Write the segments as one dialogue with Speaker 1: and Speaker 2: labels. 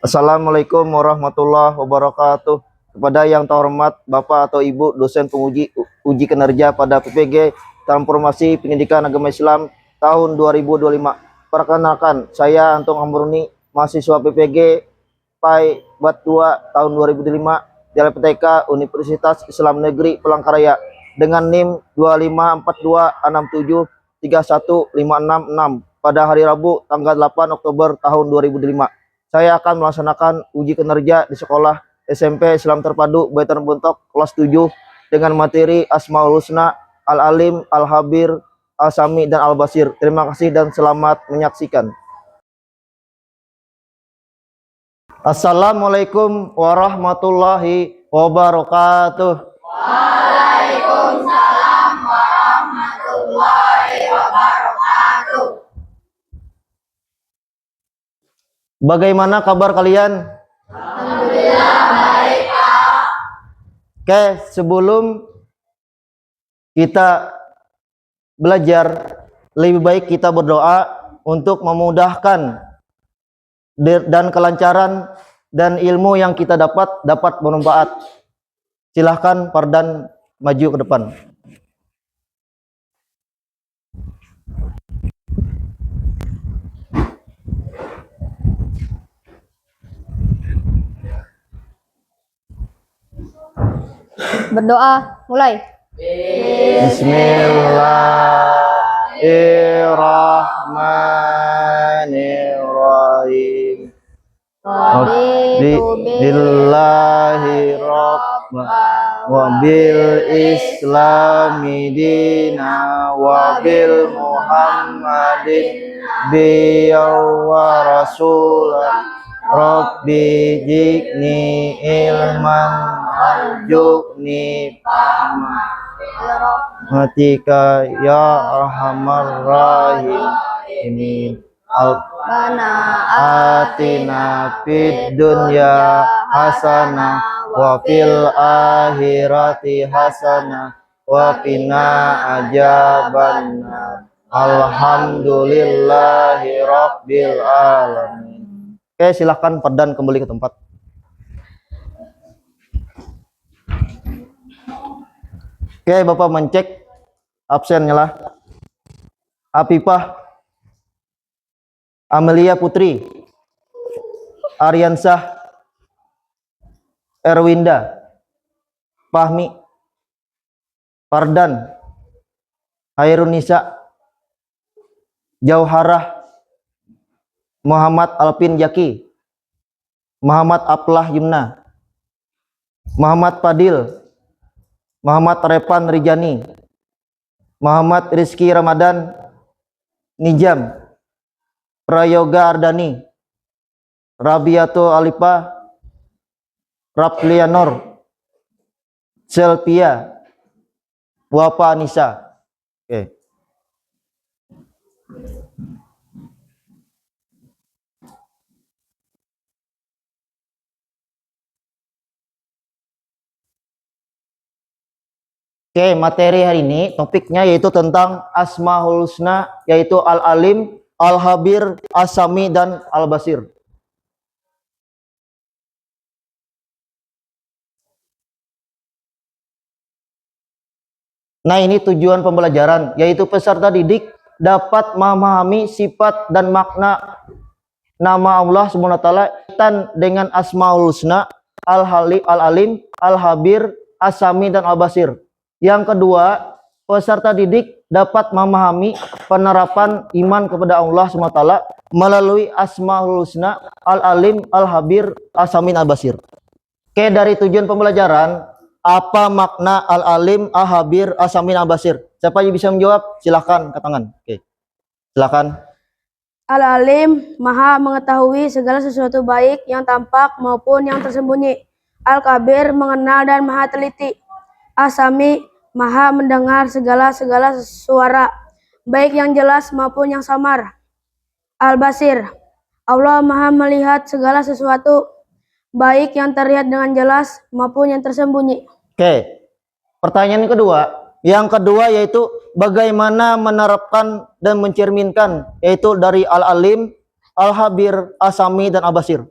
Speaker 1: Assalamualaikum warahmatullahi wabarakatuh. Kepada yang terhormat Bapak atau Ibu dosen penguji uji kinerja pada PPG Transformasi Pendidikan Agama Islam tahun 2025. Perkenalkan, saya Antung Amruni, mahasiswa PPG PAI Bat 2 tahun 2005 di LPTK Universitas Islam Negeri Palangkaraya dengan NIM 25426731566 pada hari Rabu tanggal 8 Oktober tahun 2005. Saya akan melaksanakan uji kinerja di sekolah SMP Islam Terpadu Baitan Buntok kelas 7 dengan materi Asmaul Husna, Al-Alim, Al-Habir, Al-Sami, dan Al-Basir. Terima kasih dan selamat menyaksikan. Assalamualaikum warahmatullahi wabarakatuh.
Speaker 2: Waalaikumsalam warahmatullahi wabarakatuh.
Speaker 1: Bagaimana kabar kalian?
Speaker 2: Alhamdulillah baik, Pak.
Speaker 1: Oke, sebelum kita belajar, lebih baik kita berdoa untuk memudahkan dan kelancaran dan ilmu yang kita dapat bermanfaat. Silahkan Fardan maju ke depan.
Speaker 3: Berdoa, mulai.
Speaker 1: Bismillahirrahmanirrahim. Billahi wa bil islami dina wa bil muhammadin wa rasulah rabbi jikni ilman arjukni rahmatika ya arhamar rahimin.
Speaker 3: Bana
Speaker 1: Atina fid dunya hasanah wa fil akhirati hasanah wa qina adzabannar. Alhamdulillahi rabbil alamin. Oke, silahkan Fardan kembali ke tempat. Oke, Bapak mencek absennya lah. Apipah Amelia Putri, Aryansah, Erwinda, Fahmi, Fardan, Hairunisa, Jauharah, Muhammad Alpin Jaki, Muhammad Aplah Yumna, Muhammad Fadil, Muhammad Repan Rijani, Muhammad Rizki Ramadan Nijam, Prayoga Ardani, Rabiato Alipa, Raplianor, Selvia, Wapa Anissa. Oke. Oke, materi hari ini topiknya yaitu tentang Asmaul Husna, yaitu Al-Alim, Al-Habir, As-Sami, dan Al-Basir. Nah, ini tujuan pembelajaran, yaitu peserta didik dapat memahami sifat dan makna nama Allah SWT dengan Asmaul Husna, Al-Alim, Al-Habir, As-Sami, dan Al-Basir. Yang kedua, peserta didik dapat memahami penerapan iman kepada Allah SWT melalui Asmaul Husna, Al-Alim, Al-Habir, As-Sami, Al-Basir. Oke, dari tujuan pembelajaran, apa makna Al-Alim, Al-Habir, As-Sami, Al-Basir? Siapa yang bisa menjawab? Silahkan ke tangan. Oke, silahkan.
Speaker 3: Al-Alim, maha mengetahui segala sesuatu baik yang tampak maupun yang tersembunyi. Al-Kabir, mengenal dan maha teliti. As-Sami, maha mendengar segala suara, baik yang jelas maupun yang samar. Al-Basir, Allah maha melihat segala sesuatu, baik yang terlihat dengan jelas maupun yang tersembunyi.
Speaker 1: Oke, pertanyaan kedua. Yang kedua yaitu bagaimana menerapkan dan mencerminkan, yaitu dari Al-Alim, Al-Habir, As-Sami, dan Al-Basir.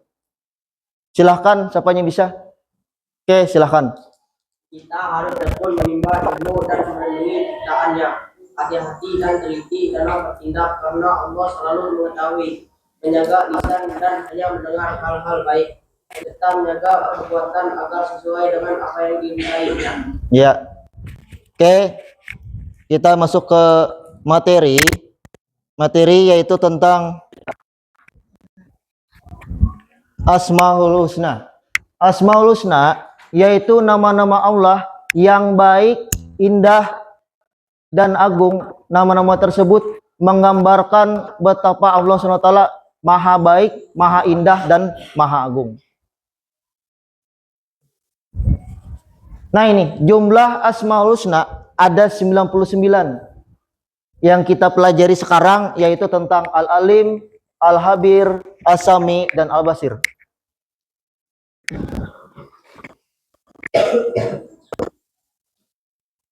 Speaker 1: Silahkan, siapanya bisa? Oke, silahkan.
Speaker 4: Kita harus tekun menimba ilmu dan melindungi ciptaannya. Hati-hati dan teliti dalam bertindak karena Allah selalu mengetahui, menjaga lisan dan hanya mendengar hal-hal baik. Serta menjaga perbuatan agar sesuai dengan apa yang diridainya.
Speaker 1: Ya. Oke. Kita masuk ke materi. Materi yaitu tentang Asmaul Husna. Asmaul Husna yaitu nama-nama Allah yang baik, indah, dan agung. Nama-nama tersebut menggambarkan betapa Allah SWT maha baik, maha indah, dan maha agung. Nah ini, jumlah Asmaul Husna ada 99. Yang kita pelajari sekarang yaitu tentang Al-Alim, Al-Habir, As-Sami, dan Al-Basir.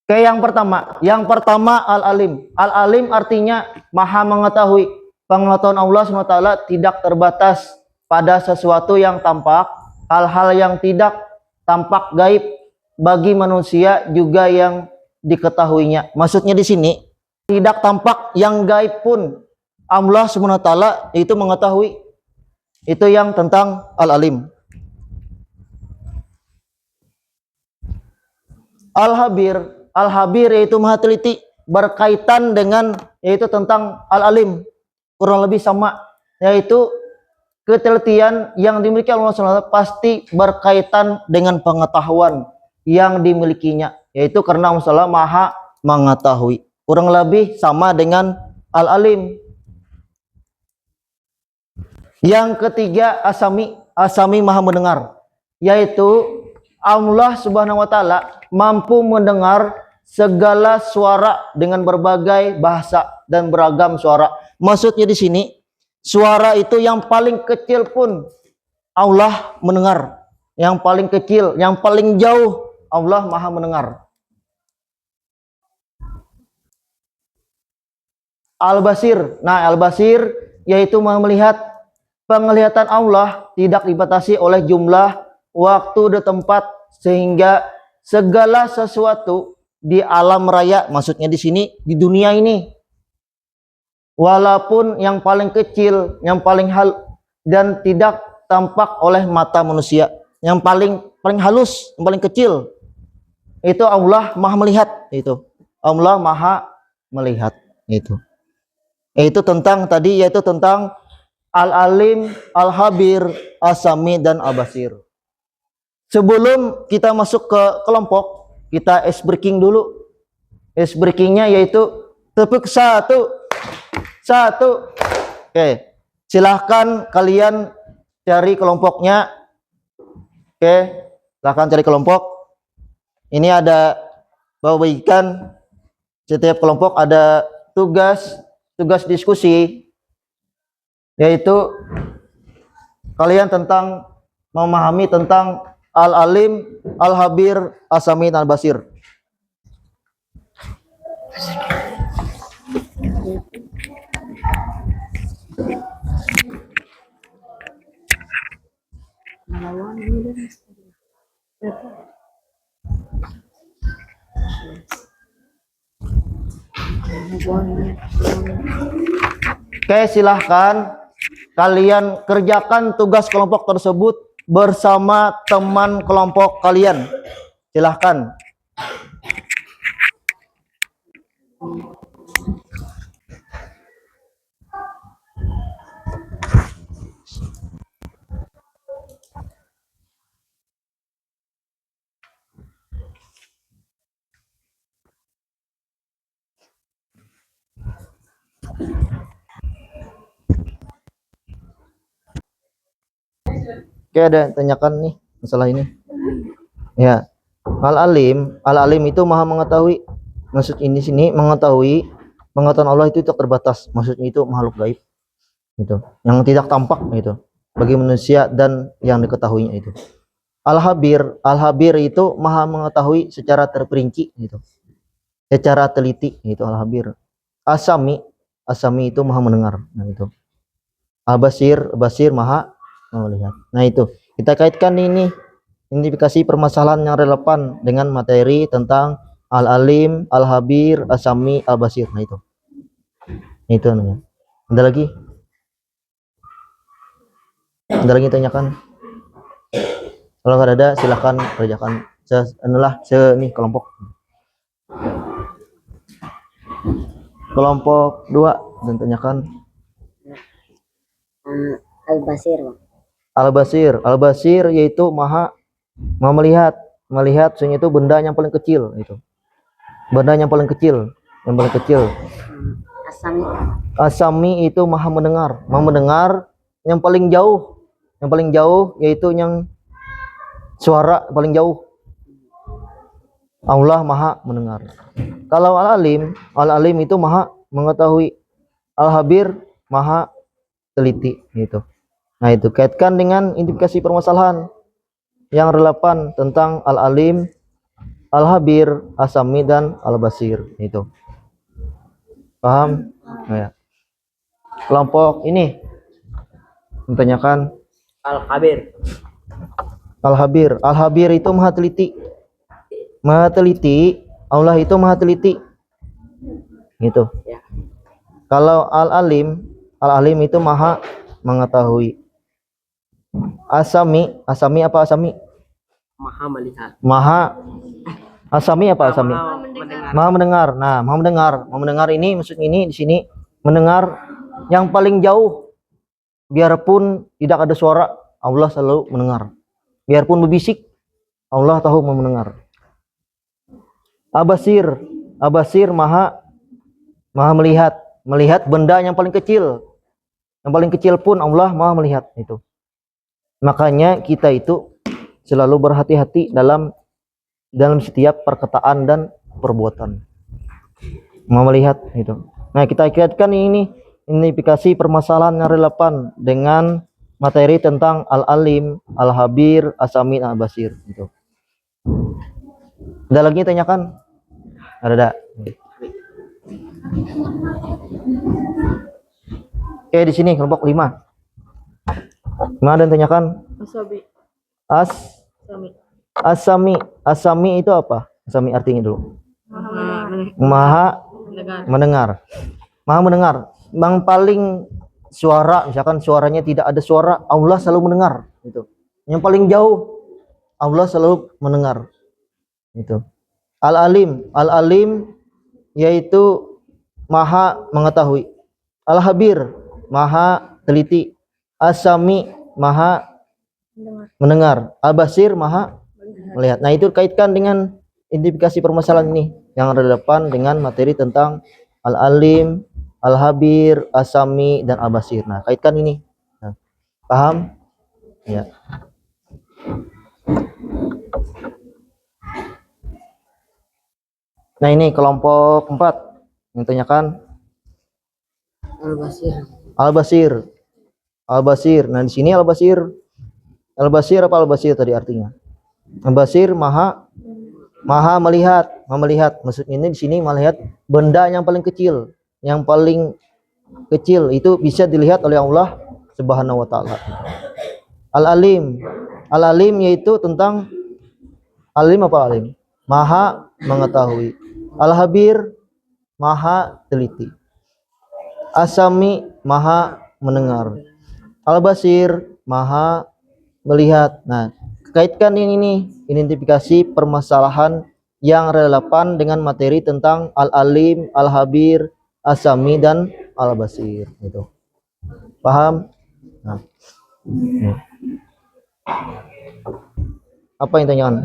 Speaker 1: Oke, yang pertama Al-Alim. Al-Alim artinya maha mengetahui. Pengetahuan Allah SWT tidak terbatas pada sesuatu yang tampak, hal-hal yang tidak tampak gaib bagi manusia juga yang diketahuinya. Maksudnya di sini tidak tampak yang gaib pun Allah SWT itu mengetahui. Itu yang tentang Al-Alim. Al-Habir yaitu maha teliti, berkaitan dengan yaitu tentang Al-Alim, kurang lebih sama, yaitu ketelitian yang dimiliki Allah SWT pasti berkaitan dengan pengetahuan yang dimilikinya, yaitu karena Allah SWT maha mengetahui, kurang lebih sama dengan Al-Alim. Yang ketiga As-Sami maha mendengar, yaitu Allah Subhanahu wa taala mampu mendengar segala suara dengan berbagai bahasa dan beragam suara. Maksudnya di sini, suara itu yang paling kecil pun Allah mendengar. Yang paling kecil, yang paling jauh Allah maha mendengar. Al-Basir. Nah, Al-Basir yaitu maha melihat. Penglihatan Allah tidak dibatasi oleh jumlah, waktu, dan tempat, sehingga segala sesuatu di alam raya, maksudnya di sini di dunia ini, walaupun yang paling kecil, yang paling dan tidak tampak oleh mata manusia, yang paling halus, yang paling kecil, itu Allah maha melihat. Itu Allah maha melihat. Itu tentang tadi, yaitu tentang Al-Alim, Al-Habir, As-Sami, dan Al-Basir. Sebelum kita masuk ke kelompok, kita ice breaking dulu. Ice breakingnya yaitu tepuk satu. Oke, silahkan kalian cari kelompoknya. Oke, silahkan cari kelompok. Ini ada bagikan, setiap kelompok ada tugas diskusi, yaitu kalian tentang memahami tentang Al-Alim, Al-Habir, As-Sami, dan Al-Basir. Oke, silahkan kalian kerjakan tugas kelompok tersebut bersama teman kelompok kalian. Silahkan. Oke, ada tanyakan nih masalah ini. Ya. Al-Alim itu maha mengetahui. Maksud ini sini mengetahui, pengetahuan Allah itu tak terbatas. Maksudnya itu makhluk gaib. Itu, yang tidak tampak itu bagi manusia dan yang diketahuinya itu. Al-Habir itu maha mengetahui secara terperinci gitu. Secara teliti itu Al-Habir. As-Sami itu maha mendengar. Nah itu. Al-Basir maha melihat. Nah itu. Kita kaitkan ini identifikasi permasalahan yang relevan dengan materi tentang Al-Alim, Al-Habir, As-Sami, Al-Basir. Nah itu. Itu namanya. Ada lagi? Ada lagi tanyakan? Kalau nggak ada silakan kerjakan. Nih kelompok. Kelompok 2 dan tanyakan.
Speaker 2: Al-Basir, Bang.
Speaker 1: Al-Basir. Al-Basir yaitu maha melihat. Melihat maksudnya itu benda yang paling kecil itu. Benda yang paling kecil,
Speaker 2: As-Sami.
Speaker 1: As-Sami itu maha mendengar. Maha mendengar yang paling jauh. Yang paling jauh yaitu yang suara paling jauh. Allah maha mendengar. Kalau Al-Alim itu maha mengetahui. Al-Habir maha teliti gitu. Nah, itu kaitkan dengan identifikasi permasalahan yang relevan tentang Al-Alim, Al-Habir, As-Sami dan Al-Basir itu. Paham? Nah, ya. Kelompok ini menanyakan
Speaker 4: Al-Khabir.
Speaker 1: Al-Habir. Al-Habir itu maha teliti. Maha teliti, Allah itu maha teliti. Gitu.
Speaker 4: Ya.
Speaker 1: Kalau Al-Alim itu maha mengetahui. As-Sami apa As-Sami?
Speaker 4: Maha melihat.
Speaker 1: As-Sami apa As-Sami?
Speaker 4: Maha mendengar.
Speaker 1: Maha mendengar. Nah, maha mendengar ini maksud ini di sini mendengar yang paling jauh. Biarpun tidak ada suara, Allah selalu mendengar. Biarpun berbisik, Allah tahu mendengar. Abasir maha melihat benda yang paling kecil. Yang paling kecil pun Allah maha melihat itu. Makanya kita itu selalu berhati-hati dalam setiap perkataan dan perbuatan. Maha melihat itu. Nah, kita kaitkan ini identifikasi permasalahan yang relevan dengan materi tentang Al-Alim, Al-Habir, As-Sami, Al-Basir itu. Ada lagi tanyakan? Ada. Oke, di sini kelompok 5. Mana dan tanyakan? As-Sami itu apa? As-Sami artinya dulu. Maha mendengar. Maha mendengar. Yang paling suara, misalkan suaranya tidak ada suara, Allah selalu mendengar itu. Yang paling jauh Allah selalu mendengar. Itu. Al-Alim yaitu maha mengetahui. Al-Habir maha teliti. As-Sami maha mendengar. Al-Basir maha melihat. Nah, itu kaitkan dengan identifikasi permasalahan ini yang relevan dengan materi tentang Al-Alim, Al-Habir, As-Sami dan Al-Basir. Nah, kaitkan ini. Nah, paham? Ya. Nah, ini kelompok 4 yang tanyakan Al-Basir. Nah, di sini Al-Basir apa Al-Basir tadi artinya? Al-Basir maha melihat. Maksudnya ini di sini melihat benda yang paling kecil. Yang paling kecil itu bisa dilihat oleh Allah Subhanahu wa taala. Al-Alim yaitu tentang Alim apa Alim? Maha mengetahui. Al-Habir maha teliti. As-Sami maha mendengar. Al-Basir maha melihat. Nah, kaitkan ini identifikasi permasalahan yang relevan dengan materi tentang Al-Alim, Al-Habir, As-Sami dan Al-Basir gitu. Paham? Nah. Apa yang tanyakan?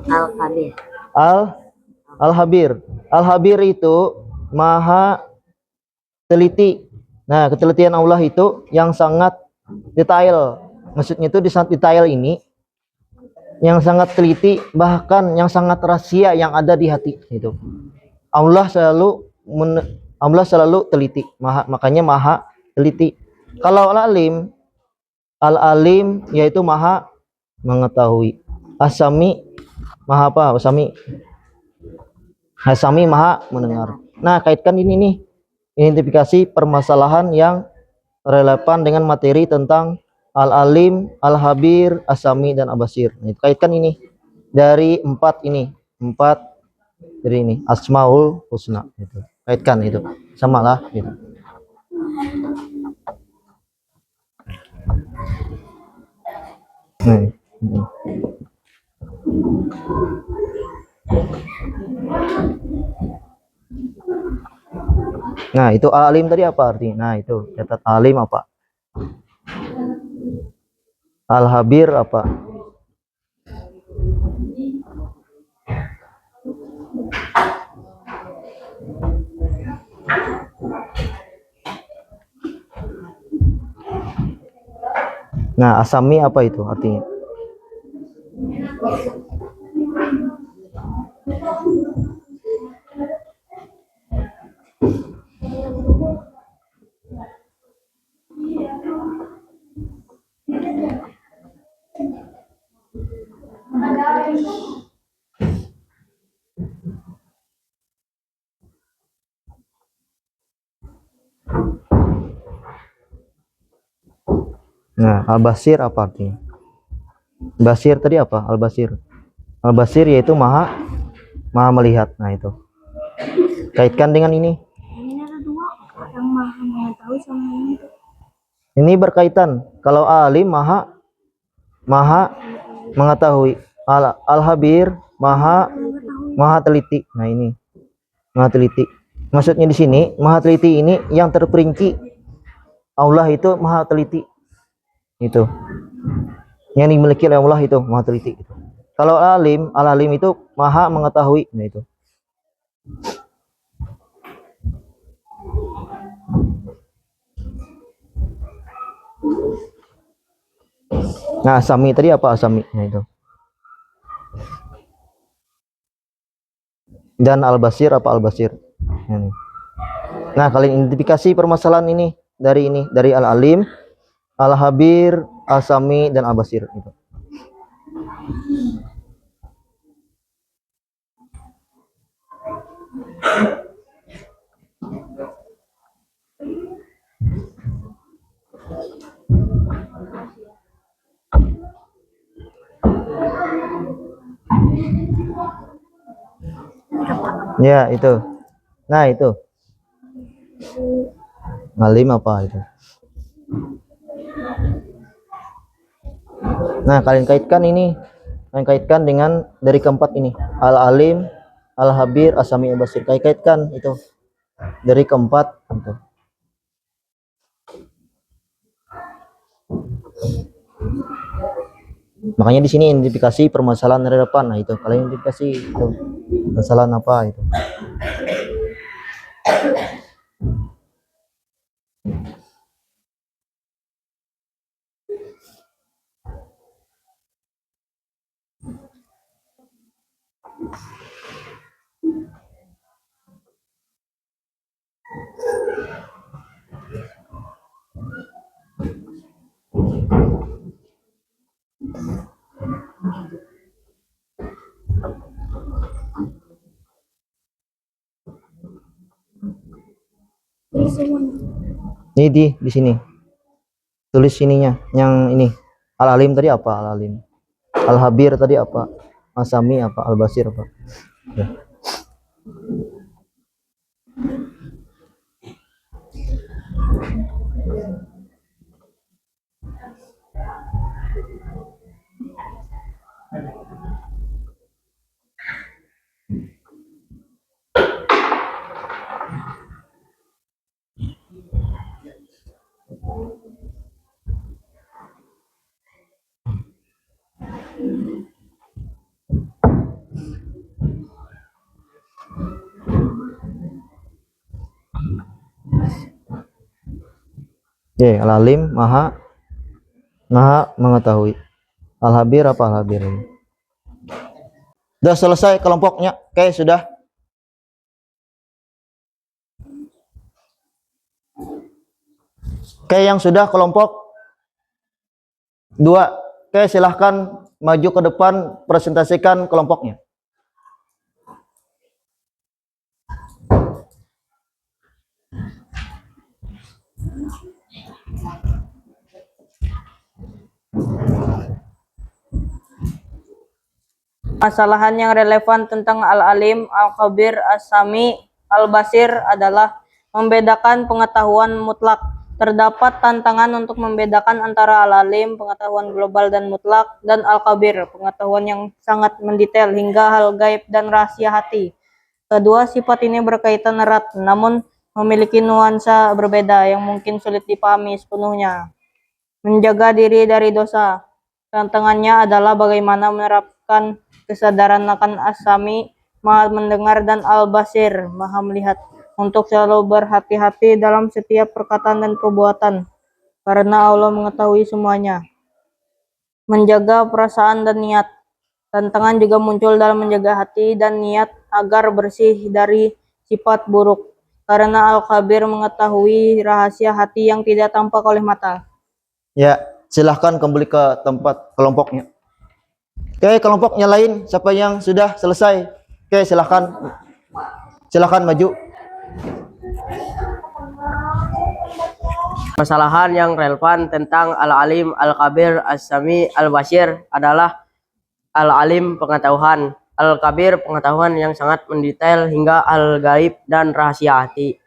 Speaker 2: Al-Khabir.
Speaker 1: Al-Habir. Al-Habir itu maha teliti. Nah, ketelitian Allah itu yang sangat detail. Maksudnya itu di sangat detail ini yang sangat teliti, bahkan yang sangat rahasia yang ada di hati itu. Allah selalu teliti. Makanya maha teliti. Kalau Al-Alim yaitu maha mengetahui. As-Sami maha apa? As-Sami maha mendengar. Nah, kaitkan ini nih identifikasi permasalahan yang relevan dengan materi tentang Al-Alim, Al-Habir, As-Sami dan Al-Basir. Nah, kaitkan ini dari empat ini, empat dari ini Asmaul Husna itu. Kaitkan itu. Samalah gitu. Nah, nah, itu alim tadi apa artinya? Nah, itu catat alim apa? Al-Habir apa? Nah, Asami apa itu artinya? Nah, Al-Basir apa artinya? Basir tadi apa? Al-Basir. Al-Basir yaitu maha melihat. Nah, itu. Kaitkan dengan ini.
Speaker 3: Ini ada dua yang maha mengetahui sama ini.
Speaker 1: Ini berkaitan. Kalau alim maha mengetahui. Al-Habir maha teliti. Nah, ini maha teliti. Maksudnya di sini maha teliti ini yang terperinci. Allah itu maha teliti. Itu. Yang dimiliki oleh Allah itu maha teliti. Itu. Kalau al-alim itu maha mengetahui. Nah, itu. Nah, Asami tadi apa Asami? Nah, itu. Dan Al-Basir apa Al-Basir? Nah, kalian identifikasi permasalahan ini dari Al-Alim, Al-Habir, Asami dan Al-Basir itu. Ya, itu. Nah, itu. Alim apa itu? Nah, kalian kaitkan ini. Kalian kaitkan dengan dari keempat ini. Al-Alim, Al-Habir, Asami, Al-Basir. Kalian kaitkan itu. Dari keempat itu. Makanya di sini identifikasi permasalahan dari depan. Nah, itu kalian identifikasi itu. Permasalahan apa itu? Ini di sini. Tulis sininya yang ini. Al-Alim tadi apa? Al-Alim. Al-Habir tadi apa? Asami apa? Al-Basir apa? Ya. Oke, Al-Alim maha mengetahui. Al-Habir apa Al-Habir ini? Sudah selesai kelompoknya. Oke, sudah. Oke, yang sudah kelompok 2. Oke, silahkan maju ke depan presentasikan kelompoknya.
Speaker 5: Masalahan yang relevan tentang Al-Alim, Al-Khabir, As-Sami, Al-Basir adalah membedakan pengetahuan mutlak. Terdapat tantangan untuk membedakan antara Al-Alim, pengetahuan global dan mutlak, dan Al-Khabir, pengetahuan yang sangat mendetail hingga hal gaib dan rahasia hati. Kedua sifat ini berkaitan erat, namun memiliki nuansa berbeda yang mungkin sulit dipahami sepenuhnya. Menjaga diri dari dosa. Tantangannya adalah bagaimana menerapkan kesadaran akan As-Sami, Maha mendengar, dan Al-Basir, Maha melihat, untuk selalu berhati-hati dalam setiap perkataan dan perbuatan, karena Allah mengetahui semuanya. Menjaga perasaan dan niat. Tantangan juga muncul dalam menjaga hati dan niat agar bersih dari sifat buruk, karena Al-Khabir mengetahui rahasia hati yang tidak tampak oleh mata.
Speaker 1: Ya, silahkan kembali ke tempat kelompoknya. Oke, kelompoknya lain, siapa yang sudah selesai? Oke, silahkan maju.
Speaker 4: Masalahan yang relevan tentang Al-Alim, Al-Khabir, As-Sami, Al-Basir adalah Al-Alim pengetahuan, Al-Khabir pengetahuan yang sangat mendetail hingga al-gaib dan rahasia hati,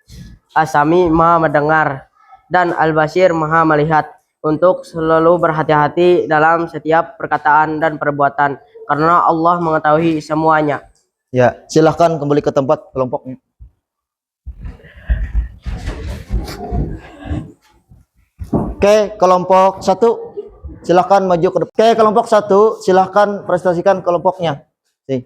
Speaker 4: As-Sami Maha mendengar, dan Al-Basir Maha melihat, untuk selalu berhati-hati dalam setiap perkataan dan perbuatan, karena Allah mengetahui semuanya.
Speaker 1: Ya, silahkan kembali ke tempat kelompoknya. Oke, kelompok 1, silahkan maju ke depan. Oke, kelompok 1, silahkan presentasikan kelompoknya. Nih.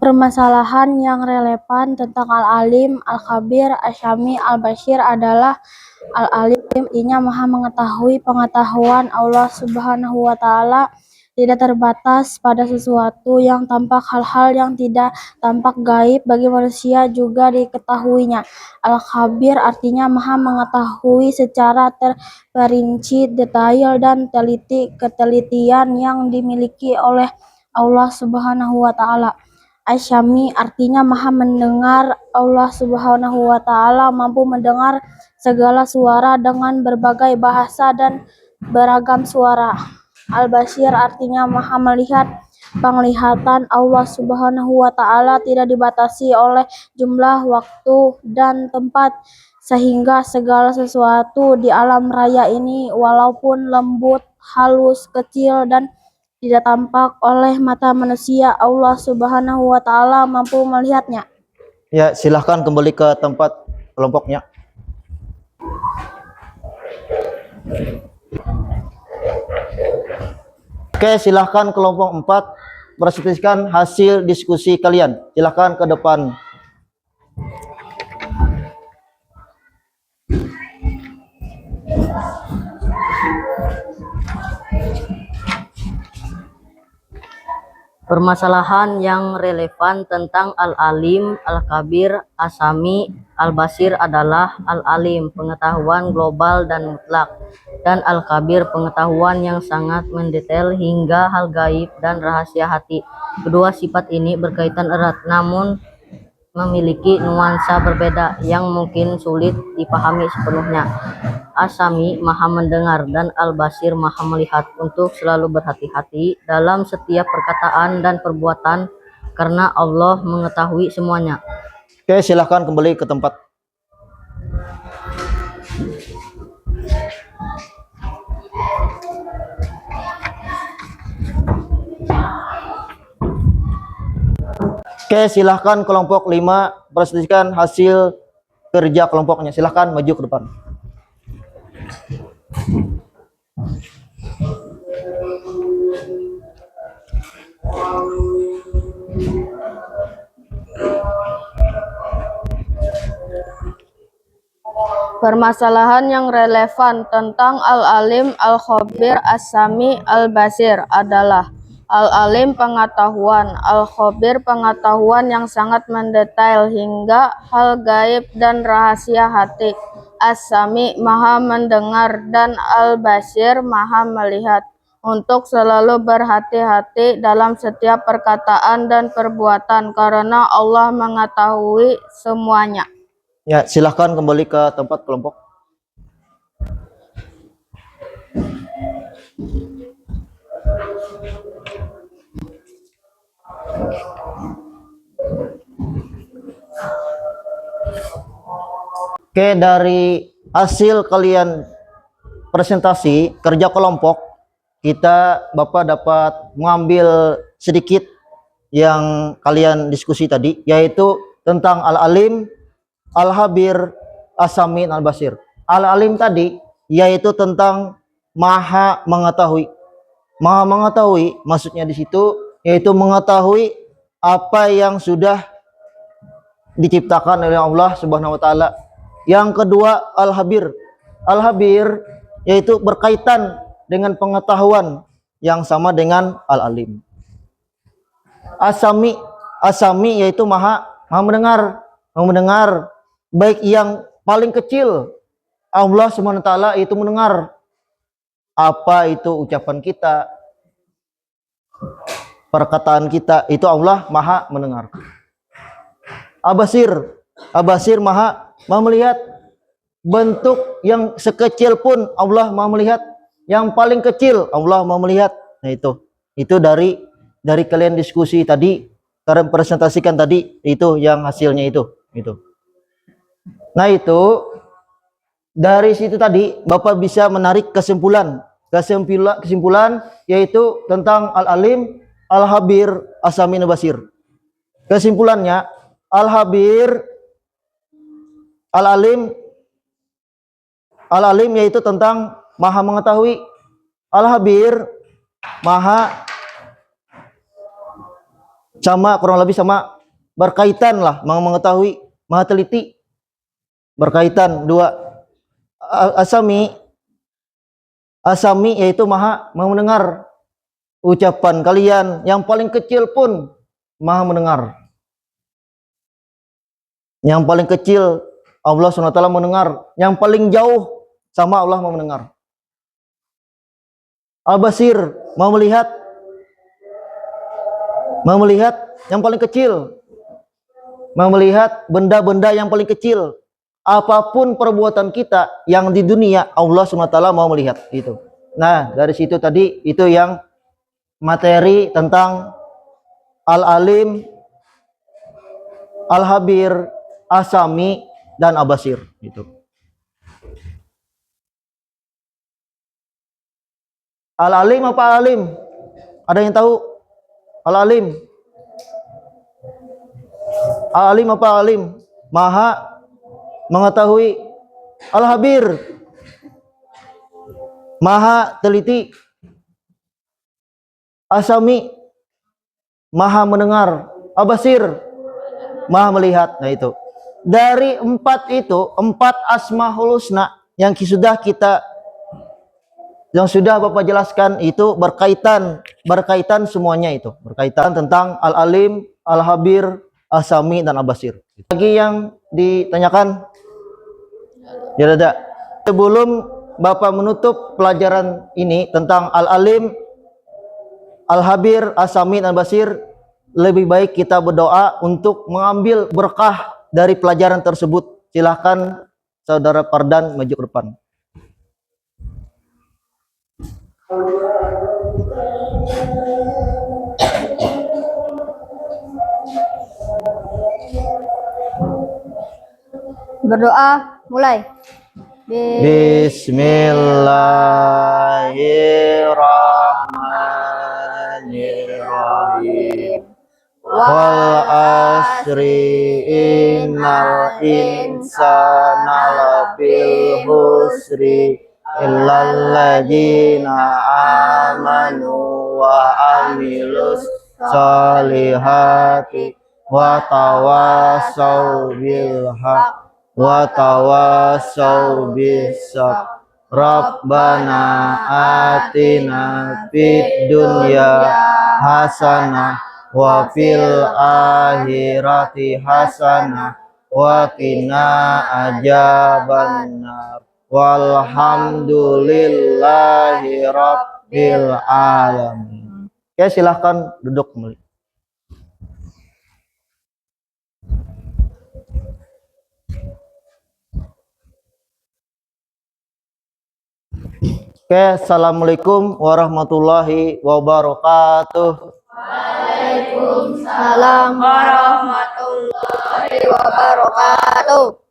Speaker 3: Permasalahan yang relevan tentang Al-Alim, Al-Khabir, As-Sami, Al-Basir adalah Al-Alim artinya Maha mengetahui. Pengetahuan Allah Subhanahu wa Ta'ala tidak terbatas pada sesuatu yang tampak. Hal-hal yang tidak tampak gaib bagi manusia juga diketahuinya. Al-Khabir artinya Maha mengetahui secara terperinci, detail, dan teliti. Ketelitian yang dimiliki oleh Allah Subhanahu wa Ta'ala. As-Sami artinya Maha mendengar. Allah Subhanahu wa Ta'ala mampu mendengar segala suara dengan berbagai bahasa dan beragam suara. Al-Basir artinya Maha melihat. Penglihatan Allah Subhanahu wa Ta'ala tidak dibatasi oleh jumlah, waktu, dan tempat, sehingga segala sesuatu di alam raya ini, walaupun lembut, halus, kecil, dan tidak tampak oleh mata manusia, Allah Subhanahu wa Ta'ala mampu melihatnya.
Speaker 1: Ya, silahkan kembali ke tempat kelompoknya. Oke, silahkan kelompok 4 presentasikan hasil diskusi kalian. Silahkan ke depan.
Speaker 2: Permasalahan yang relevan tentang Al-Alim, Al-Khabir, As-Sami, Al-Basir adalah Al-Alim pengetahuan global dan mutlak, dan Al-Khabir pengetahuan yang sangat mendetail hingga hal gaib dan rahasia hati. Kedua sifat ini berkaitan erat, namun memiliki nuansa berbeda yang mungkin sulit dipahami sepenuhnya. As-Sami Maha mendengar dan Al-Basir Maha melihat, untuk selalu berhati-hati dalam setiap perkataan dan perbuatan, karena Allah mengetahui semuanya.
Speaker 1: Oke, silahkan kembali ke tempat. Oke, silahkan kelompok 5 presentasikan hasil kerja kelompoknya. Silahkan maju ke depan.
Speaker 3: Permasalahan yang relevan tentang Al-Alim, Al-Khabir, As-Sami, Al-Basir adalah Al-Alim pengetahuan, Al-Khabir pengetahuan yang sangat mendetail hingga hal gaib dan rahasia hati, As-Sami Maha mendengar, dan Al-Basir Maha melihat, untuk selalu berhati-hati dalam setiap perkataan dan perbuatan karena Allah mengetahui semuanya.
Speaker 1: Ya, silahkan kembali ke tempat kelompok. Oke, dari hasil kalian presentasi kerja kelompok, Bapak dapat mengambil sedikit yang kalian diskusi tadi, yaitu tentang Al-Alim, Al-Habir, As-Sami, Al-Basir. Al-Alim tadi yaitu tentang maha mengetahui. Maha mengetahui maksudnya di situ yaitu mengetahui apa yang sudah diciptakan oleh Allah Subhanahu wa taala. Yang kedua, Al-Habir. Al-Habir yaitu berkaitan dengan pengetahuan yang sama dengan Al-Alim. As-Sami, As-Sami yaitu maha mendengar. Mendengar baik yang paling kecil. Allah Subhanahu wa taala itu mendengar apa itu ucapan kita, perkataan kita, itu Allah maha mendengar. Abasir, Abasir maha melihat bentuk yang sekecil pun Allah maha melihat, yang paling kecil Allah maha melihat. Nah itu dari kalian diskusi tadi, kalian presentasikan tadi, itu yang hasilnya itu. Nah itu dari situ tadi Bapak bisa menarik kesimpulan yaitu tentang Al-Alim, Al-Habir, As-Sami, Al-Basir. Kesimpulannya, Al-Habir, Al-Alim yaitu tentang maha mengetahui. Al-Habir maha, sama kurang lebih sama, berkaitan lah, maha mengetahui, maha teliti, berkaitan. Dua, As-Sami yaitu maha mendengar ucapan kalian, yang paling kecil pun maha mendengar. Yang paling kecil Allah SWT mendengar, yang paling jauh sama Allah mau mendengar. Al-Basir mau melihat yang paling kecil, mau melihat benda-benda yang paling kecil. Apapun perbuatan kita yang di dunia, Allah SWT mau melihat itu. Nah, dari situ tadi itu yang materi tentang Al-Alim, Al-Habir, As-Sami, dan Al-Basir itu. Al-Alim apa Al-Alim? Ada yang tahu? Al-Alim. Al-Alim apa Al-Alim? Maha mengetahui. Al-Habir maha teliti. As-Sami maha mendengar. Al-Basir maha melihat. Nah itu dari empat Asmaul Husna yang sudah Bapak jelaskan, itu berkaitan semuanya, itu berkaitan tentang Al-Alim, Al-Habir, As-Sami, dan Al-Basir. Lagi yang ditanyakan? Ya ada. Sebelum Bapak menutup pelajaran ini tentang Al-Alim, Al-Habir, As-Sami, dan Al-Basir, lebih baik kita berdoa untuk mengambil berkah dari pelajaran tersebut. Silahkan Saudara Pardan maju ke depan.
Speaker 3: Berdoa, mulai.
Speaker 1: Bismillahirrahmanirrahim. Wal asri innal insana lafil husri illal ladzina amanu wa amilus solihati wa tawassaw bil haq wa tawassaw bis sabr. Rabbana atina fid dunya hasanah wa fil akhirati hasanah wa qina adzabannar. Walhamdulillahi rabbil bil alamin. Oke, silahkan duduk kembali. Oke, assalamualaikum warahmatullahi wabarakatuh.
Speaker 3: Salam warahmatullahi wabarakatuh.